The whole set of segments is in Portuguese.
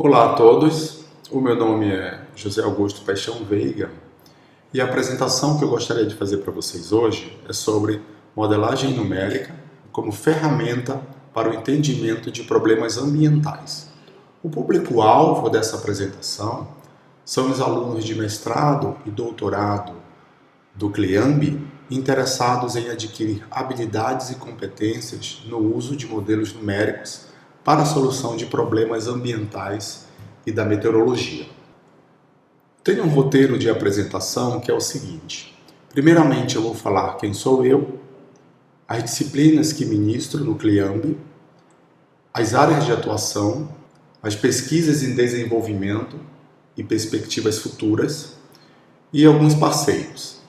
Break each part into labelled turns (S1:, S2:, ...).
S1: Olá a todos, o meu nome é José Augusto Paixão Veiga e a apresentação que eu gostaria de fazer para vocês hoje é sobre modelagem numérica como ferramenta para o entendimento de problemas ambientais. O público-alvo dessa apresentação são os alunos de mestrado e doutorado do CLEAMB interessados em adquirir habilidades e competências no uso de modelos numéricos para a solução de problemas ambientais e da meteorologia. Tenho um roteiro de apresentação que é o seguinte. Primeiramente eu vou falar quem sou eu, as disciplinas que ministro no CLEAMB, as áreas de atuação, as pesquisas em desenvolvimento e perspectivas futuras e alguns parceiros.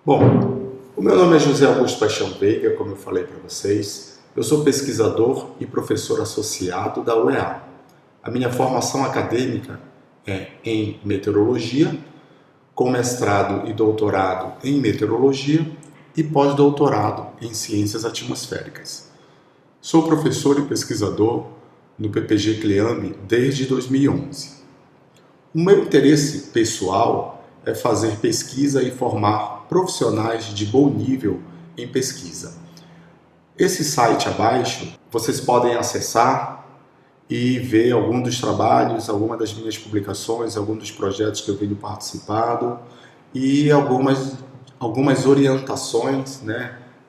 S1: Bom, o meu nome é José Augusto Paixão Veiga, como eu falei para vocês. Eu sou pesquisador e professor associado da UEA. A minha formação acadêmica é em meteorologia, com mestrado e doutorado em meteorologia e pós-doutorado em ciências atmosféricas. Sou professor e pesquisador no PPG CLEAMB desde 2011. O meu interesse pessoal é fazer pesquisa e formar profissionais de bom nível em pesquisa. Esse site abaixo, vocês podem acessar e ver algum dos trabalhos, alguma das minhas publicações, algum dos projetos que eu venho participado e algumas orientações,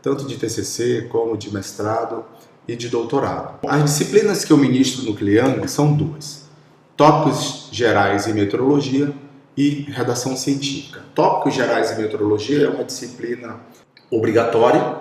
S1: tanto de TCC como de mestrado e de doutorado. As disciplinas que eu ministro no CLEAMB são duas: tópicos gerais em meteorologia e redação científica. Tópicos gerais em meteorologia é uma disciplina obrigatória,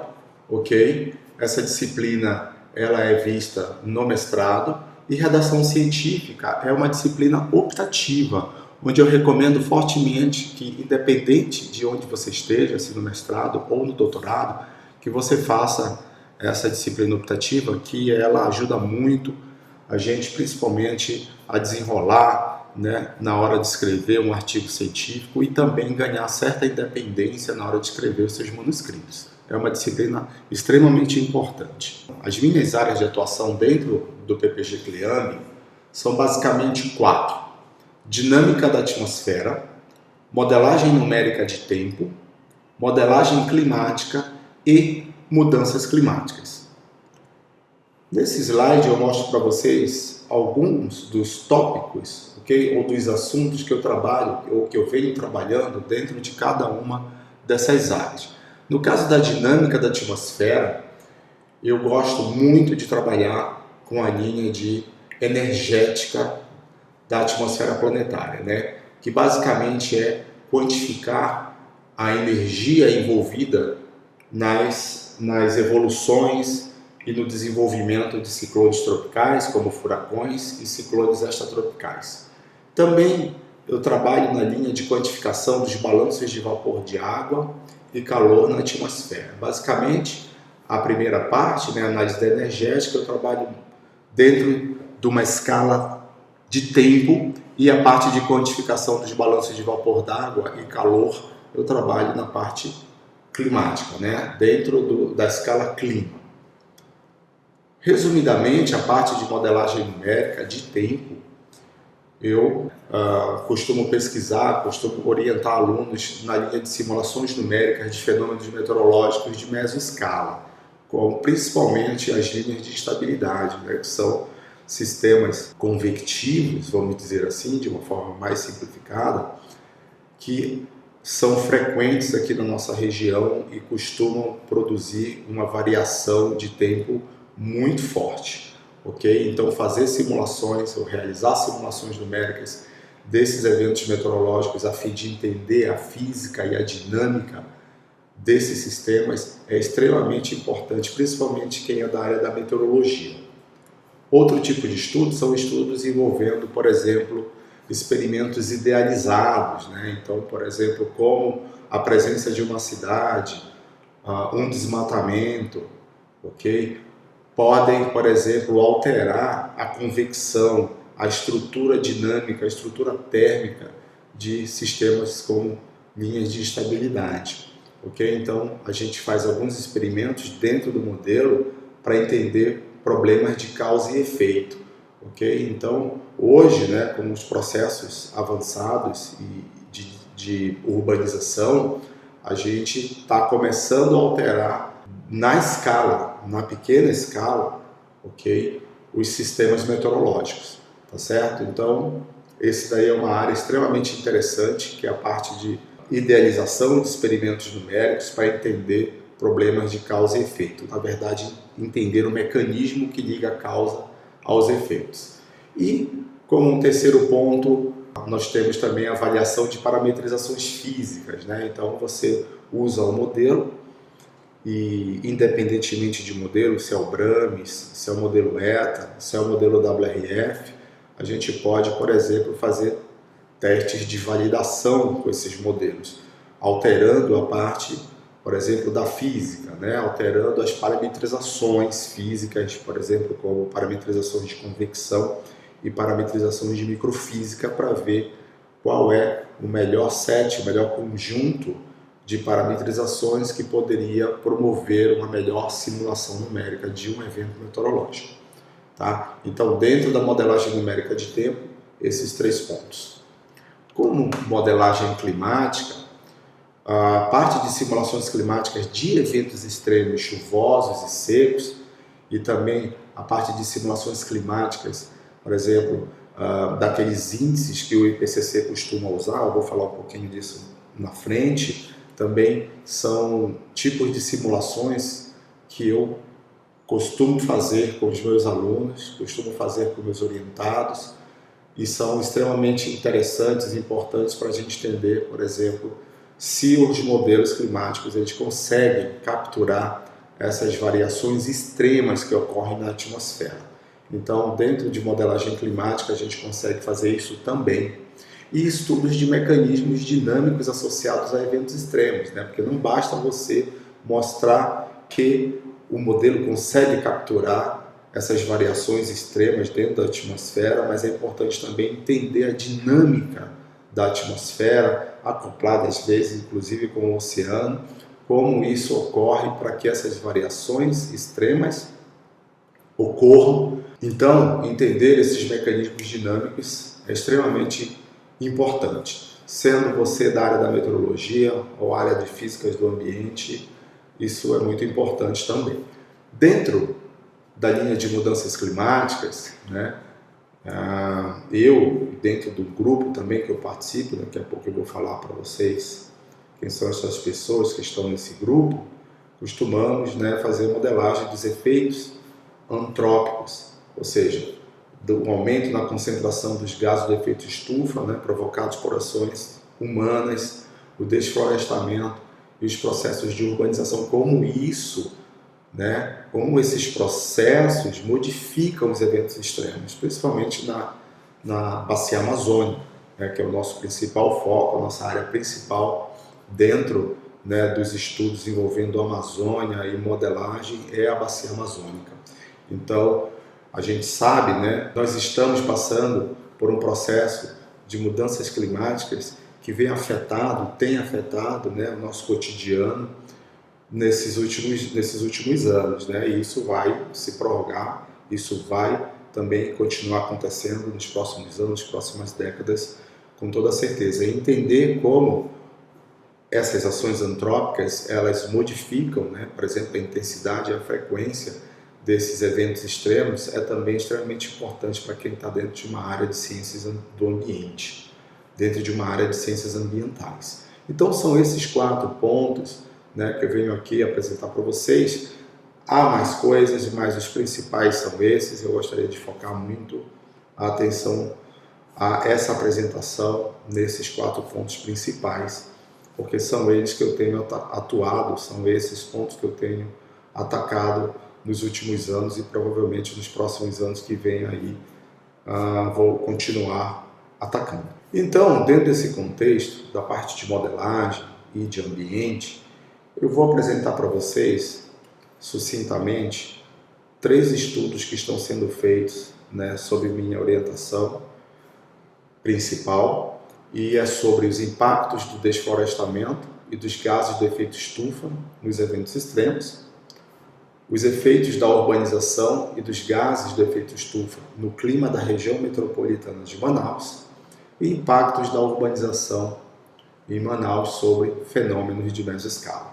S1: ok? Essa disciplina ela é vista no mestrado e redação científica é uma disciplina optativa, onde eu recomendo fortemente que, independente de onde você esteja, se no mestrado ou no doutorado, que você faça essa disciplina optativa, que ela ajuda muito a gente, principalmente, a desenrolar, na hora de escrever um artigo científico e também ganhar certa independência na hora de escrever os seus manuscritos. É uma disciplina extremamente importante. As minhas áreas de atuação dentro do PPG CLEAMB são basicamente 4. Dinâmica da atmosfera, modelagem numérica de tempo, modelagem climática e mudanças climáticas. Nesse slide eu mostro para vocês alguns dos tópicos, ou dos assuntos que eu trabalho ou que eu venho trabalhando dentro de cada uma dessas áreas. No caso da dinâmica da atmosfera, eu gosto muito de trabalhar com a linha de energética da atmosfera planetária, que basicamente é quantificar a energia envolvida nas evoluções e no desenvolvimento de ciclones tropicais, como furacões e ciclones extratropicais. Também eu trabalho na linha de quantificação dos balanços de vapor de água e calor na atmosfera. Basicamente, a primeira parte, a análise da energética, eu trabalho dentro de uma escala de tempo, e a parte de quantificação dos balanços de vapor d'água e calor, eu trabalho na parte climática, dentro da escala clima. Resumidamente, a parte de modelagem numérica de tempo, eu costumo pesquisar, costumo orientar alunos na linha de simulações numéricas de fenômenos meteorológicos de mesoscala, como principalmente as linhas de instabilidade, que são sistemas convectivos, vamos dizer assim, de uma forma mais simplificada, que são frequentes aqui na nossa região e costumam produzir uma variação de tempo muito forte. Então, fazer simulações ou realizar simulações numéricas desses eventos meteorológicos a fim de entender a física e a dinâmica desses sistemas é extremamente importante, principalmente quem é da área da meteorologia. Outro tipo de estudo são estudos envolvendo, por exemplo, experimentos idealizados, Então, por exemplo, como a presença de uma cidade, um desmatamento, podem, por exemplo, alterar a convecção, a estrutura dinâmica, a estrutura térmica de sistemas como linhas de estabilidade. Então, a gente faz alguns experimentos dentro do modelo para entender problemas de causa e efeito, ok? Então, hoje, né, com os processos avançados de urbanização, a gente está começando a alterar na escala, na pequena escala, ok? Os sistemas meteorológicos, tá certo? Então, esse daí é uma área extremamente interessante, que é a parte de idealização de experimentos numéricos para entender problemas de causa e efeito. Na verdade, entender o mecanismo que liga a causa aos efeitos. E, como um terceiro ponto, nós temos também a avaliação de parametrizações físicas, né? Então, você usa o modelo e, independentemente de modelo, se é o BRAMES, se é o modelo ETA, se é o modelo WRF, a gente pode, por exemplo, fazer testes de validação com esses modelos, alterando a parte, por exemplo, da física, né? Alterando as parametrizações físicas, por exemplo, como parametrizações de convecção e parametrizações de microfísica, para ver qual é o melhor set, o melhor conjunto de parametrizações que poderia promover uma melhor simulação numérica de um evento meteorológico. Tá? Então, dentro da modelagem numérica de tempo, esses 3 pontos. Como modelagem climática, a parte de simulações climáticas de eventos extremos chuvosos e secos, e também a parte de simulações climáticas, por exemplo, daqueles índices que o IPCC costuma usar, eu vou falar um pouquinho disso na frente, também são tipos de simulações que eu costumo fazer com os meus alunos, costumo fazer com meus orientados, e são extremamente interessantes e importantes para a gente entender, por exemplo, se os modelos climáticos eles conseguem capturar essas variações extremas que ocorrem na atmosfera. Então, dentro de modelagem climática, a gente consegue fazer isso também. E estudos de mecanismos dinâmicos associados a eventos extremos, né? Porque não basta você mostrar que o modelo consegue capturar essas variações extremas dentro da atmosfera, mas é importante também entender a dinâmica da atmosfera, acoplada às vezes inclusive com o oceano, como isso ocorre para que essas variações extremas ocorram. Então, entender esses mecanismos dinâmicos é extremamente importante. Sendo você da área da meteorologia ou área de físicas do ambiente, isso é muito importante também. Dentro da linha de mudanças climáticas, né, eu, dentro do grupo também que eu participo, daqui a pouco eu vou falar para vocês quem são essas pessoas que estão nesse grupo, costumamos, né, fazer modelagem dos efeitos antrópicos, ou seja, do aumento na concentração dos gases do efeito estufa, né, provocados por ações humanas, o desflorestamento e os processos de urbanização, como isso, né, como esses processos modificam os eventos extremos, principalmente na bacia amazônica, né, que é o nosso principal foco, a nossa área principal dentro, né, dos estudos envolvendo a Amazônia e modelagem é a bacia amazônica. Então, a gente sabe, né, nós estamos passando por um processo de mudanças climáticas que tem afetado, né, o nosso cotidiano nesses últimos anos, né, e isso vai se prorrogar, isso vai também continuar acontecendo nos próximos anos, nas próximas décadas, com toda certeza. E entender como essas ações antrópicas, elas modificam, né, por exemplo, a intensidade e a frequência desses eventos extremos é também extremamente importante para quem está dentro de uma área de ciências do ambiente, dentro de uma área de ciências ambientais. Então são esses 4 pontos, né, que eu venho aqui apresentar para vocês. Há mais coisas, mas os principais são esses. Eu gostaria de focar muito a atenção a essa apresentação nesses 4 pontos principais, porque são eles que eu tenho atuado, são esses pontos que eu tenho atacado nos últimos anos e provavelmente nos próximos anos que vêm aí vou continuar atacando. Então, dentro desse contexto da parte de modelagem e de ambiente, eu vou apresentar para vocês, sucintamente, 3 estudos que estão sendo feitos, né, sob minha orientação principal, e é sobre os impactos do desflorestamento e dos gases do efeito estufa nos eventos extremos. os efeitos da urbanização e dos gases do efeito estufa no clima da região metropolitana de Manaus e impactos da urbanização em Manaus sobre fenômenos de mesoscala.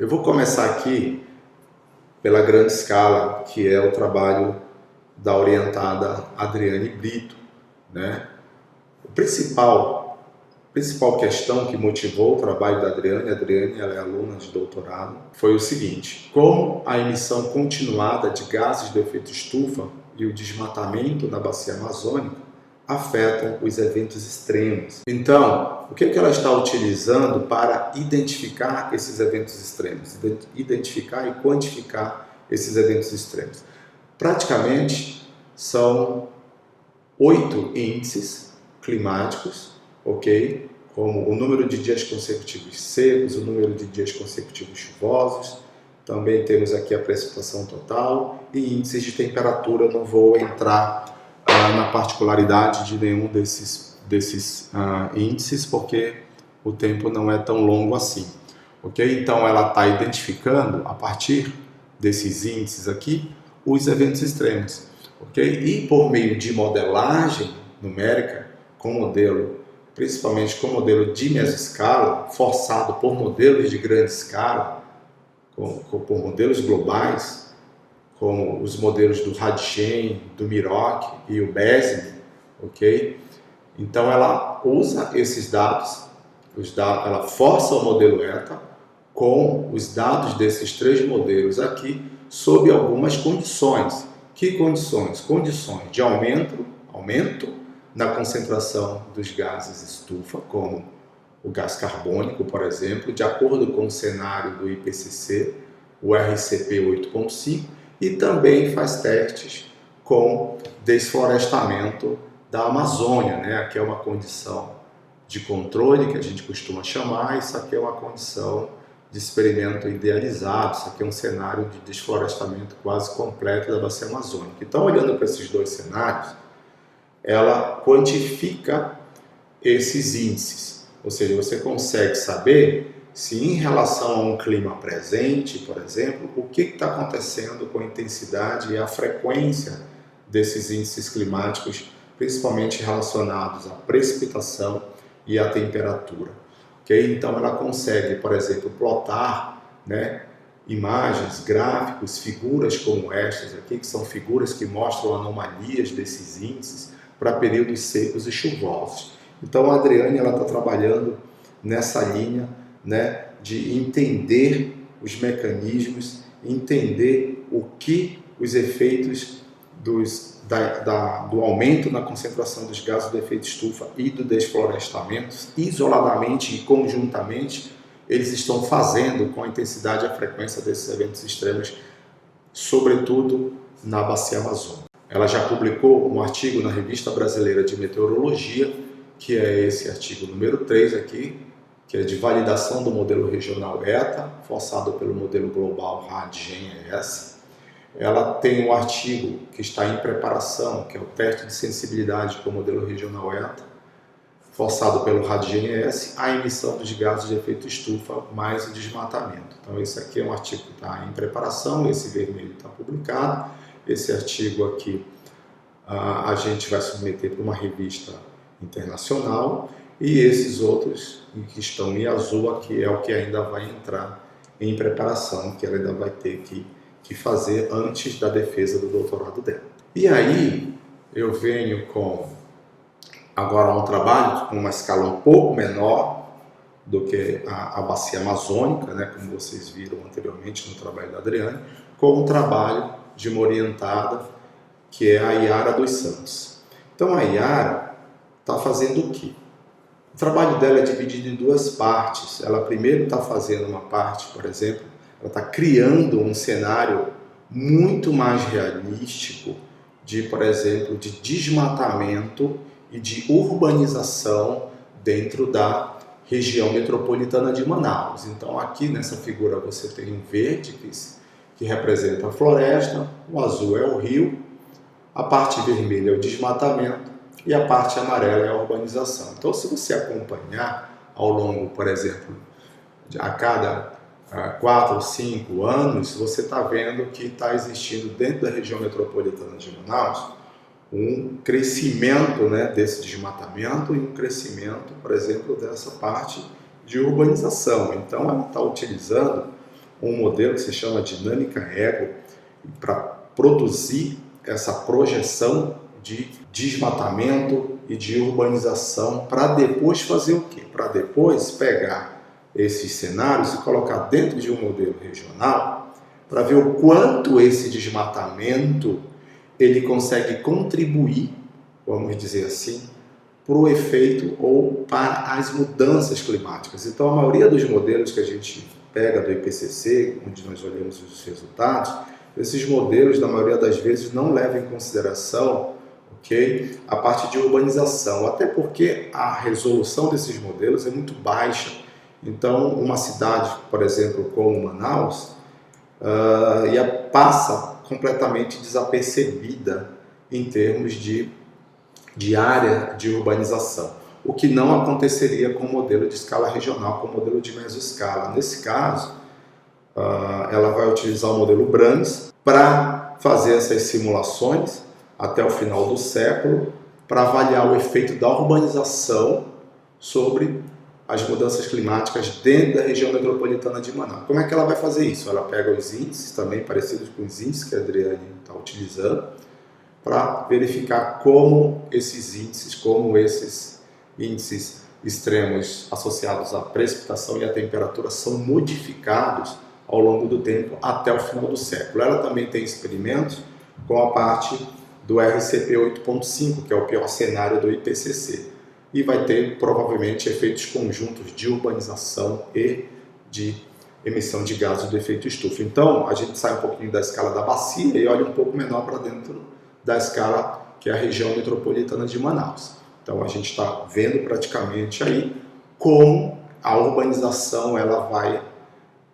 S1: Eu vou começar aqui pela grande escala, que é o trabalho da orientada Adriane Brito, né? A principal questão que motivou o trabalho da Adriane, ela é aluna de doutorado, foi o seguinte: como a emissão continuada de gases do efeito estufa e o desmatamento na bacia amazônica afetam os eventos extremos. Então, o que ela está utilizando para identificar esses eventos extremos? Identificar e quantificar esses eventos extremos. Praticamente são 8 índices climáticos, ok? Como o número de dias consecutivos secos, o número de dias consecutivos chuvosos, também temos aqui a precipitação total e índices de temperatura. Eu não vou entrar na particularidade de nenhum desses índices, porque o tempo não é tão longo assim, ok? Então ela está identificando, a partir desses índices aqui, os eventos extremos, ok? E por meio de modelagem numérica, com modelo, principalmente com modelo de mesoscala, forçado por modelos de grande escala, por modelos globais, como os modelos do Radgen, do Miroc e o BESM, ok? Então ela usa esses dados, ela força o modelo ETA com os dados desses 3 modelos aqui, sob algumas condições. Que condições? Condições de aumento na concentração dos gases estufa, como o gás carbônico, por exemplo, de acordo com o cenário do IPCC, o RCP 8.5, e também faz testes com desflorestamento da Amazônia, né? Aqui é uma condição de controle que a gente costuma chamar, isso aqui é uma condição de experimento idealizado, isso aqui é um cenário de desflorestamento quase completo da bacia amazônica. Então, olhando para esses 2 cenários, ela quantifica esses índices, ou seja, você consegue saber se em relação a um clima presente, por exemplo, o que está acontecendo com a intensidade e a frequência desses índices climáticos, principalmente relacionados à precipitação e à temperatura. Okay? Então ela consegue, por exemplo, plotar, né, imagens, gráficos, figuras como estas aqui, que são figuras que mostram anomalias desses índices para períodos secos e chuvosos. Então a Adriane está trabalhando nessa linha, né, de entender os mecanismos, entender o que os efeitos do aumento na concentração dos gases do efeito estufa e do desflorestamento, isoladamente e conjuntamente, eles estão fazendo com a intensidade e a frequência desses eventos extremos, sobretudo na bacia amazônica. Ela já publicou um artigo na Revista Brasileira de Meteorologia, que é esse artigo número 3 aqui, que é de validação do modelo regional ETA, forçado pelo modelo global RAD-GEM-ES. Ela tem um artigo que está em preparação, que é o teste de sensibilidade para o modelo regional ETA, forçado pelo RAD-GEM-ES, a emissão dos gases de efeito estufa mais o desmatamento. Então esse aqui é um artigo que está em preparação, esse vermelho está publicado, esse artigo aqui a gente vai submeter para uma revista internacional, e esses outros que estão em azul aqui é o que ainda vai entrar em preparação, que ela ainda vai ter que fazer antes da defesa do doutorado dela. E aí eu venho com agora um trabalho com uma escala um pouco menor do que a bacia amazônica, né, como vocês viram anteriormente no trabalho da Adriane, com um trabalho de uma orientada que é a Yara dos Santos. Então a Yara está fazendo o quê? O trabalho dela é dividido em 2 partes. Ela primeiro está fazendo uma parte, por exemplo, ela está criando um cenário muito mais realístico de, por exemplo, de desmatamento e de urbanização dentro da região metropolitana de Manaus. Então aqui nessa figura você tem um verde que representa a floresta, o azul é o rio, a parte vermelha é o desmatamento e a parte amarela é a urbanização. Então, se você acompanhar ao longo, por exemplo, a cada 4 ou 5 anos, você está vendo que está existindo dentro da região metropolitana de Manaus um crescimento, né, desse desmatamento e um crescimento, por exemplo, dessa parte de urbanização. Então, ela está utilizando um modelo que se chama dinâmica ego para produzir essa projeção de desmatamento e de urbanização, para depois fazer o quê? Para depois pegar esses cenários e colocar dentro de um modelo regional para ver o quanto esse desmatamento ele consegue contribuir, vamos dizer assim, para o efeito ou para as mudanças climáticas. Então, a maioria dos modelos que a gente pega do IPCC, onde nós olhamos os resultados, esses modelos, na maioria das vezes, não levam em consideração, a parte de urbanização, até porque a resolução desses modelos é muito baixa. Então, uma cidade, por exemplo, como Manaus, passa completamente desapercebida em termos de área de urbanização, o que não aconteceria com o modelo de escala regional, com o modelo de mesoscala. Nesse caso, ela vai utilizar o modelo Brams para fazer essas simulações até o final do século, para avaliar o efeito da urbanização sobre as mudanças climáticas dentro da região metropolitana de Manaus. Como é que ela vai fazer isso? Ela pega os índices, também parecidos com os índices que a Adriane está utilizando, para verificar como esses índices extremos associados à precipitação e à temperatura são modificados ao longo do tempo até o final do século. Ela também tem experimentos com a parte do RCP 8.5, que é o pior cenário do IPCC. E vai ter, provavelmente, efeitos conjuntos de urbanização e de emissão de gases do efeito estufa. Então, a gente sai um pouquinho da escala da bacia e olha um pouco menor para dentro da escala que é a região metropolitana de Manaus. Então, a gente está vendo praticamente aí como a urbanização ela vai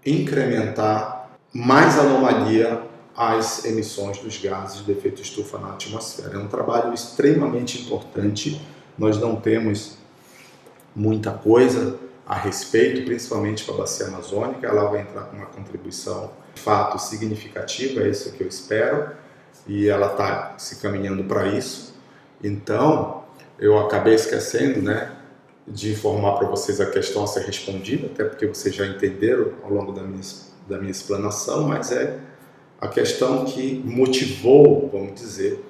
S1: incrementar mais anomalia às emissões dos gases de efeito estufa na atmosfera. É um trabalho extremamente importante. Nós não temos muita coisa a respeito, principalmente para a bacia amazônica. Ela vai entrar com uma contribuição de fato significativa, é isso que eu espero, e ela está se caminhando para isso. Então, eu acabei esquecendo, né, de informar para vocês a questão a ser respondida, até porque vocês já entenderam ao longo da minha explanação, mas é a questão que motivou, vamos dizer,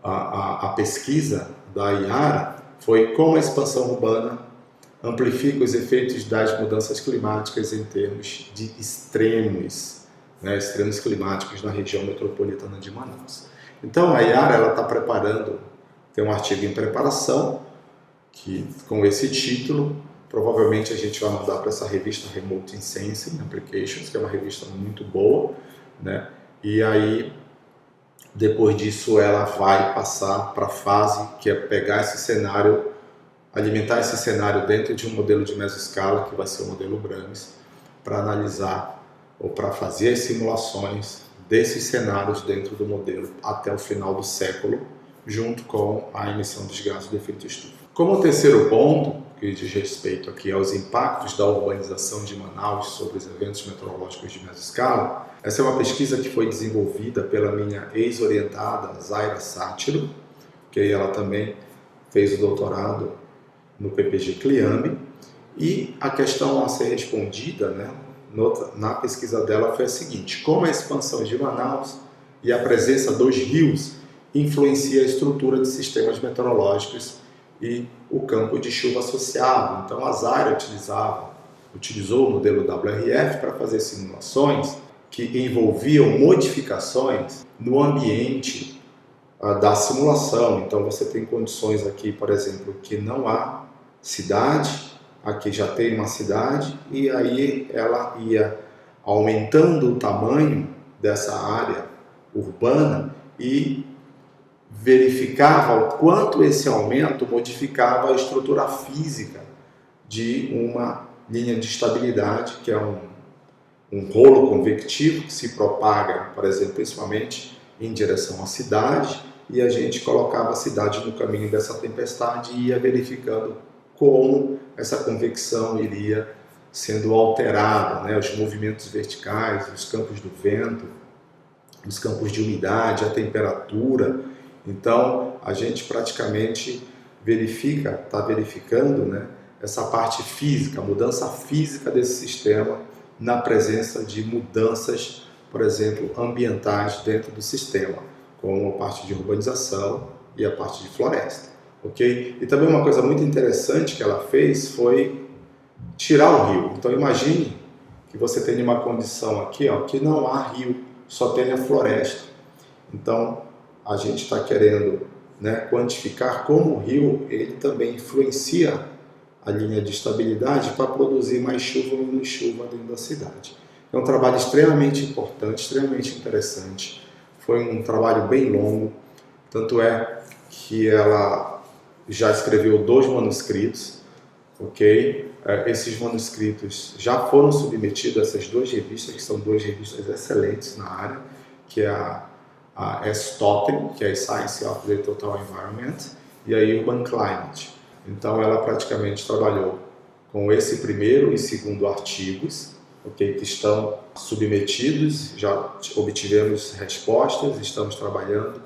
S1: a pesquisa da IARA foi como a expansão urbana amplifica os efeitos das mudanças climáticas em termos de extremos, né, extremos climáticos na região metropolitana de Manaus. Então a IARA está preparando, tem um artigo em preparação, que com esse título, provavelmente a gente vai mandar para essa revista Remote Sensing Applications, que é uma revista muito boa, né? E aí depois disso ela vai passar para a fase que é pegar esse cenário, alimentar esse cenário dentro de um modelo de mesoscala, que vai ser o modelo Brams, para analisar ou para fazer as simulações desses cenários dentro do modelo até o final do século, junto com a emissão dos gases de efeito estufa. Como terceiro ponto, que diz respeito aqui aos impactos da urbanização de Manaus sobre os eventos meteorológicos de mesoscala, essa é uma pesquisa que foi desenvolvida pela minha ex-orientada Zaira Sátiro, que ela também fez o doutorado no PPG Cliambi, e a questão a ser respondida, né, na pesquisa dela foi a seguinte: como a expansão de Manaus e a presença dos rios influencia a estrutura de sistemas meteorológicos e o campo de chuva associado. Então a Zaira utilizou o modelo WRF para fazer simulações que envolviam modificações no ambiente da simulação. Então você tem condições aqui, por exemplo, que não há cidade, aqui já tem uma cidade, e aí ela ia aumentando o tamanho dessa área urbana e verificava o quanto esse aumento modificava a estrutura física de uma linha de estabilidade, que é um rolo convectivo que se propaga, por exemplo, principalmente em direção à cidade, e a gente colocava a cidade no caminho dessa tempestade e ia verificando como essa convecção iria sendo alterada, né? Os movimentos verticais, os campos do vento, os campos de umidade, a temperatura. Então, a gente praticamente está verificando, né, essa parte física, a mudança física desse sistema na presença de mudanças, por exemplo, ambientais dentro do sistema, como a parte de urbanização e a parte de floresta, ok? E também uma coisa muito interessante que ela fez foi tirar o rio. Então imagine que você tem uma condição aqui, ó, que não há rio, só tem a floresta. Então a gente está querendo, né, quantificar como o rio ele também influencia a linha de estabilidade para produzir mais chuva ou menos chuva dentro da cidade. É um trabalho extremamente importante, extremamente interessante. Foi um trabalho bem longo, tanto é que ela já escreveu 2 manuscritos, ok? Esses manuscritos já foram submetidos a essas 2 revistas, que são 2 revistas excelentes na área, que é a STOTEM, que é a Science of the Total Environment, e a Urban Climate. Então ela praticamente trabalhou com esse primeiro e segundo artigos, okay, que estão submetidos, já obtivemos respostas, estamos trabalhando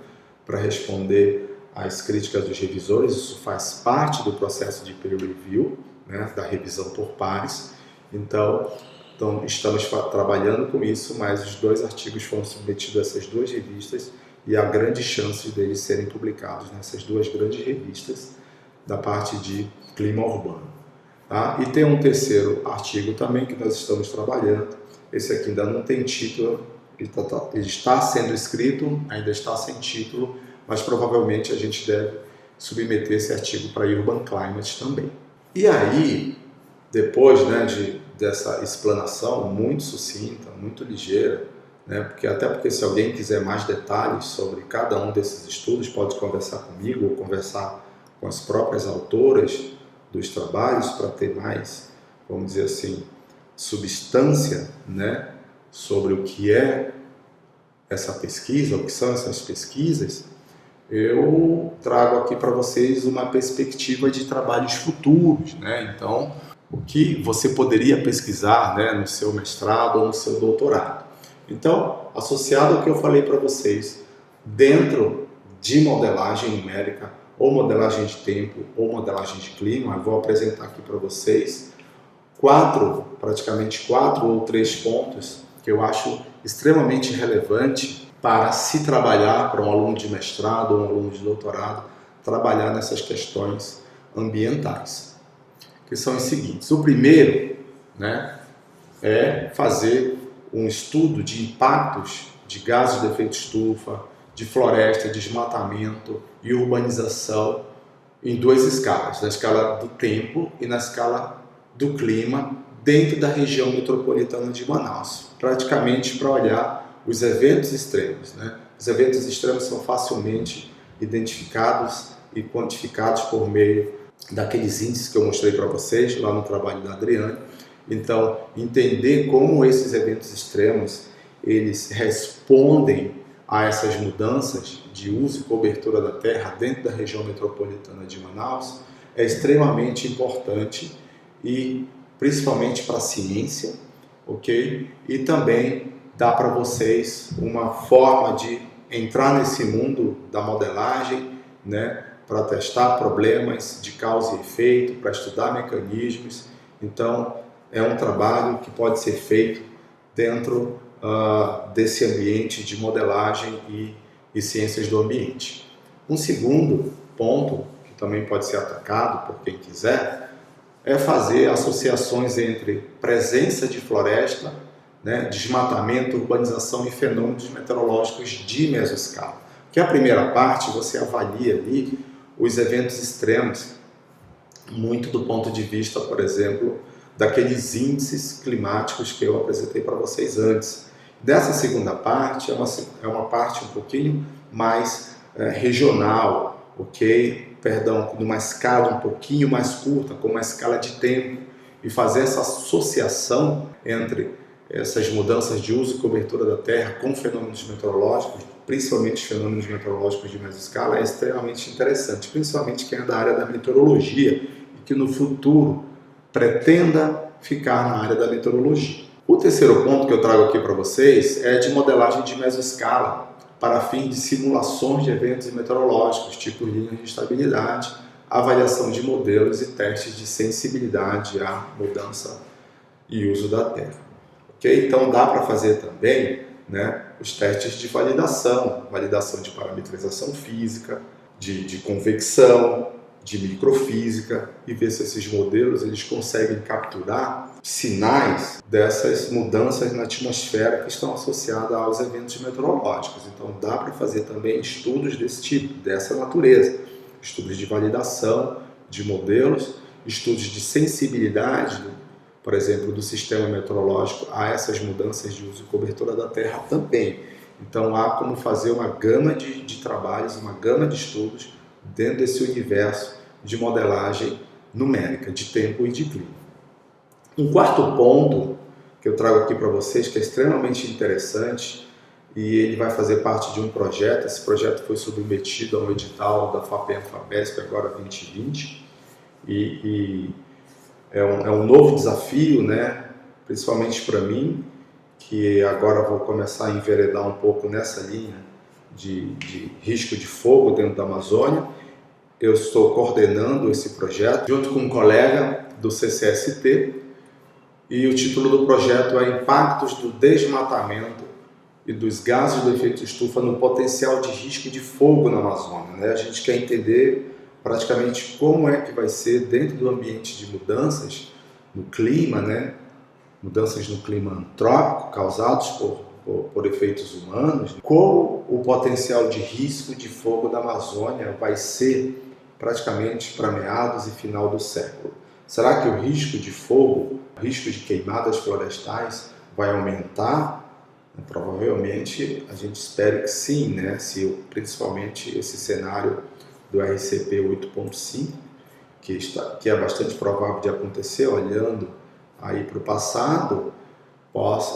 S1: para responder às críticas dos revisores, isso faz parte do processo de peer review, né, da revisão por pares. Então estamos trabalhando com isso, mas os 2 artigos foram submetidos a essas 2 revistas e há grandes chances deles serem publicados nessas 2 grandes revistas da parte de clima urbano. Tá? E tem um terceiro artigo também que nós estamos trabalhando, esse aqui ainda não tem título, ele está sendo escrito, ainda está sem título, mas provavelmente a gente deve submeter esse artigo para Urban Climate também. E aí, depois, né, dessa explanação muito sucinta, muito ligeira, né, porque se alguém quiser mais detalhes sobre cada um desses estudos, pode conversar comigo ou conversar com as próprias autoras dos trabalhos para ter mais, vamos dizer assim, substância, né, sobre o que é essa pesquisa, o que são essas pesquisas. Eu trago aqui para vocês uma perspectiva de trabalhos futuros, né? Então, o que você poderia pesquisar, né, no seu mestrado ou no seu doutorado. Então, associado ao que eu falei para vocês, dentro de modelagem numérica, ou modelagem de tempo, ou modelagem de clima, eu vou apresentar aqui para vocês praticamente 4 ou 3 pontos que eu acho extremamente relevante para se trabalhar, para um aluno de mestrado ou um aluno de doutorado, trabalhar nessas questões ambientais, que são os seguintes. O primeiro, né, é fazer um estudo de impactos de gases de efeito estufa, de floresta, desmatamento e urbanização em 2 escalas, na escala do tempo e na escala do clima dentro da região metropolitana de Manaus, praticamente para olhar os eventos extremos, né? Os eventos extremos são facilmente identificados e quantificados por meio daqueles índices que eu mostrei para vocês lá no trabalho da Adriane. Então, entender como esses eventos extremos eles respondem a essas mudanças de uso e cobertura da terra dentro da região metropolitana de Manaus é extremamente importante e principalmente para a ciência, ok? E também dá para vocês uma forma de entrar nesse mundo da modelagem, né? Para testar problemas de causa e efeito, para estudar mecanismos. Então, é um trabalho que pode ser feito dentro desse ambiente de modelagem e ciências do ambiente. Um segundo ponto, que também pode ser atacado por quem quiser, é fazer associações entre presença de floresta, né, desmatamento, urbanização e fenômenos meteorológicos de mesoscala. Que a primeira parte você avalia ali os eventos extremos, muito do ponto de vista, por exemplo, daqueles índices climáticos que eu apresentei para vocês antes. Dessa segunda parte é uma parte um pouquinho mais regional, ok? Perdão, numa escala um pouquinho mais curta, com uma escala de tempo, e fazer essa associação entre essas mudanças de uso e cobertura da terra com fenômenos meteorológicos, principalmente fenômenos meteorológicos de mesoscala, é extremamente interessante, principalmente quem é da área da meteorologia e que no futuro pretenda ficar na área da meteorologia. O terceiro ponto que eu trago aqui para vocês é de modelagem de mesoscala para fins de simulações de eventos meteorológicos, tipo linhas de estabilidade, avaliação de modelos e testes de sensibilidade à mudança e uso da Terra. Okay? Então dá para fazer também, né, os testes de validação de parametrização física, de convecção, de microfísica, e ver se esses modelos eles conseguem capturar sinais dessas mudanças na atmosfera que estão associadas aos eventos meteorológicos. Então dá para fazer também estudos desse tipo, dessa natureza, estudos de validação de modelos, estudos de sensibilidade, por exemplo, do sistema meteorológico a essas mudanças de uso e cobertura da Terra também. Então há como fazer uma gama de trabalhos, uma gama de estudos dentro desse universo de modelagem numérica, de tempo e de clima. Um quarto ponto que eu trago aqui para vocês, que é extremamente interessante, e ele vai fazer parte de um projeto. Esse projeto foi submetido ao edital da FAPEM-FAPESP agora 2020, e é um novo desafio, né? Principalmente para mim, que agora vou começar a enveredar um pouco nessa linha de risco de fogo dentro da Amazônia. Eu estou coordenando esse projeto junto com um colega do CCST, e o título do projeto é Impactos do Desmatamento e dos Gases do Efeito Estufa no Potencial de Risco de Fogo na Amazônia, né? A gente quer entender praticamente como é que vai ser dentro do ambiente de mudanças no clima, né? Mudanças no clima antrópico causados por efeitos humanos, como o potencial de risco de fogo da Amazônia vai ser praticamente para meados e final do século. Será que o risco de fogo, o risco de queimadas florestais vai aumentar? Provavelmente a gente espera que sim, né? Se principalmente esse cenário do RCP 8.5, que é bastante provável de acontecer, olhando aí para o passado,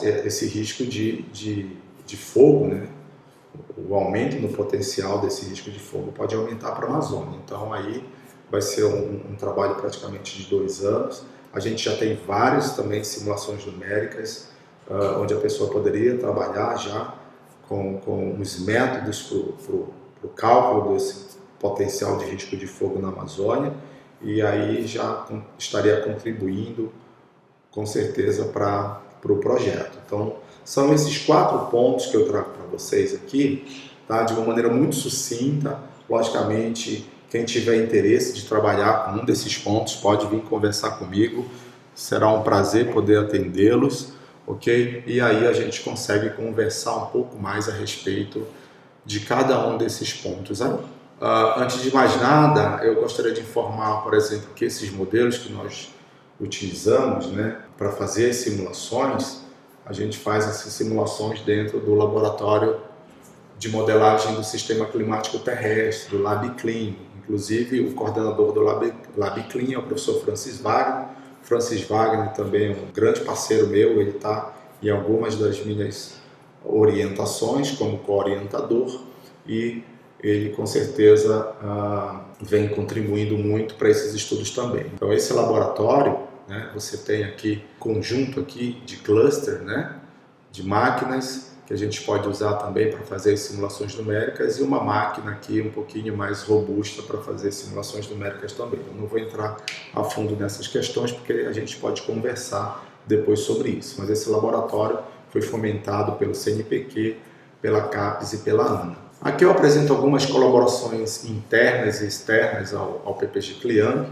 S1: esse risco de fogo, né? O aumento no potencial desse risco de fogo pode aumentar para a Amazônia. Então aí vai ser um trabalho praticamente de 2 anos. A gente já tem várias também simulações numéricas, onde a pessoa poderia trabalhar já com os métodos para o cálculo desse potencial de risco de fogo na Amazônia, e aí já estaria contribuindo com certeza para o projeto. Então são esses 4 pontos que eu trago para vocês aqui, tá? De uma maneira muito sucinta. Logicamente, quem tiver interesse de trabalhar com um desses pontos pode vir conversar comigo, será um prazer poder atendê-los, ok? E aí a gente consegue conversar um pouco mais a respeito de cada um desses pontos aí. Antes de mais nada, eu gostaria de informar, por exemplo, que esses modelos que nós utilizamos, né, para fazer simulações, a gente faz essas simulações dentro do laboratório de modelagem do sistema climático terrestre, do LabClim. Inclusive, o coordenador do LabClim é o professor Francis Wagner. Francis Wagner também é um grande parceiro meu, ele está em algumas das minhas orientações como co-orientador, e ele com certeza vem contribuindo muito para esses estudos também. Então esse laboratório, né, você tem aqui conjunto aqui de cluster, né, de máquinas que a gente pode usar também para fazer as simulações numéricas, e uma máquina aqui um pouquinho mais robusta para fazer simulações numéricas também. Eu não vou entrar a fundo nessas questões porque a gente pode conversar depois sobre isso, mas esse laboratório foi fomentado pelo CNPq, pela CAPES e pela ANA. Aqui eu apresento algumas colaborações internas e externas ao PPG Cliang,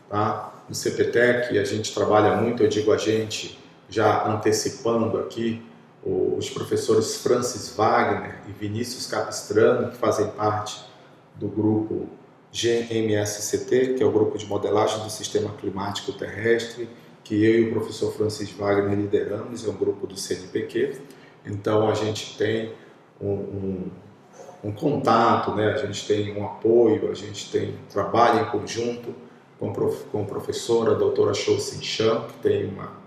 S1: tá? No CPTEC a gente trabalha muito, eu digo a gente, já antecipando aqui, os professores Francis Wagner e Vinícius Capistrano, que fazem parte do grupo GMSCT, que é o grupo de modelagem do sistema climático terrestre, que eu e o professor Francis Wagner lideramos, é um grupo do CNPq. Então a gente tem um contato, né? A gente tem um apoio, a gente tem trabalho em conjunto com a professora, a doutora Shou Sin Chan, que tem uma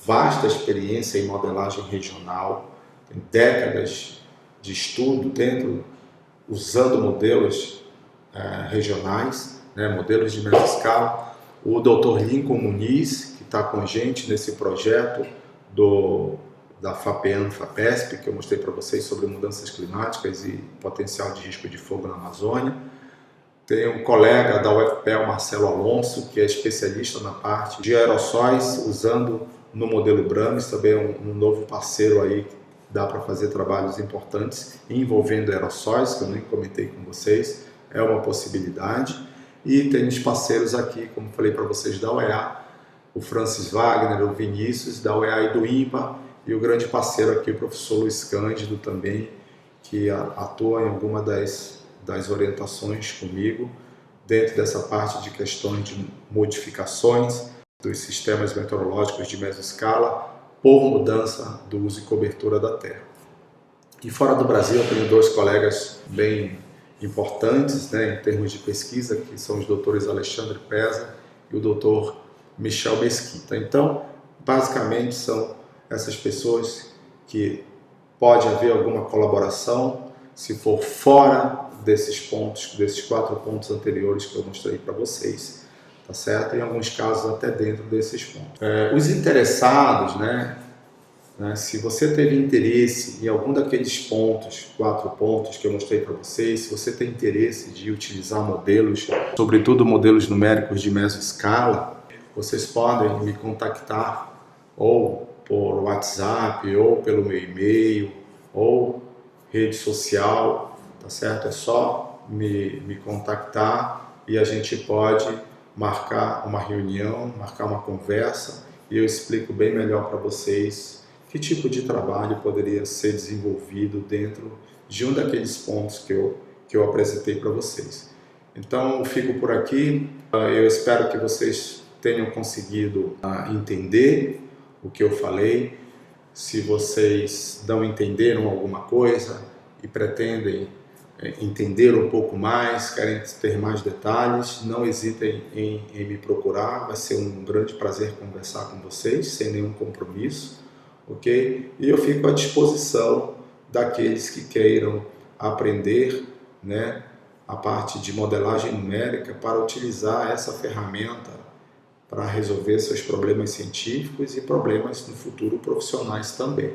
S1: vasta experiência em modelagem regional, tem décadas de estudo usando modelos regionais, né? Modelos de mesoscala. o Dr. Lincoln Muniz, que está com a gente nesse projeto da FAPESP, que eu mostrei para vocês sobre mudanças climáticas e potencial de risco de fogo na Amazônia. Tem um colega da UFPE, Marcelo Alonso, que é especialista na parte de aerossóis, usando no modelo Brahms, também é um novo parceiro aí, que dá para fazer trabalhos importantes envolvendo aerossóis, que eu nem comentei com vocês, é uma possibilidade. E tem os parceiros aqui, como falei para vocês, da UEA, o Francis Wagner, o Vinícius, da UEA e do INPA, e o grande parceiro aqui, o professor Luiz Cândido também, que atua em alguma das orientações comigo, dentro dessa parte de questões de modificações dos sistemas meteorológicos de mesoscala por mudança do uso e cobertura da Terra. E fora do Brasil, eu tenho dois colegas bem importantes, né, em termos de pesquisa, que são os doutores Alexandre Pesa e o doutor Michel Mesquita. Então, basicamente, são essas pessoas que pode haver alguma colaboração, se for fora desses pontos, desses 4 pontos anteriores que eu mostrei para vocês, tá certo? Em alguns casos até dentro desses pontos. Os interessados, né, se você teve interesse em algum daqueles pontos, 4 pontos que eu mostrei para vocês, se você tem interesse de utilizar modelos, sobretudo modelos numéricos de mesoscala, vocês podem me contactar ou por WhatsApp, ou pelo meu e-mail, ou rede social, tá certo? É só me contactar e a gente pode marcar uma reunião, marcar uma conversa e eu explico bem melhor para vocês que tipo de trabalho poderia ser desenvolvido dentro de um daqueles pontos que eu apresentei para vocês. Então, eu fico por aqui. Eu espero que vocês tenham conseguido entender o que eu falei. Se vocês não entenderam alguma coisa e pretendem entender um pouco mais, querem ter mais detalhes, não hesitem em me procurar. Vai ser um grande prazer conversar com vocês, sem nenhum compromisso, ok? E eu fico à disposição daqueles que queiram aprender, né, a parte de modelagem numérica para utilizar essa ferramenta para resolver seus problemas científicos e problemas no futuro profissionais também.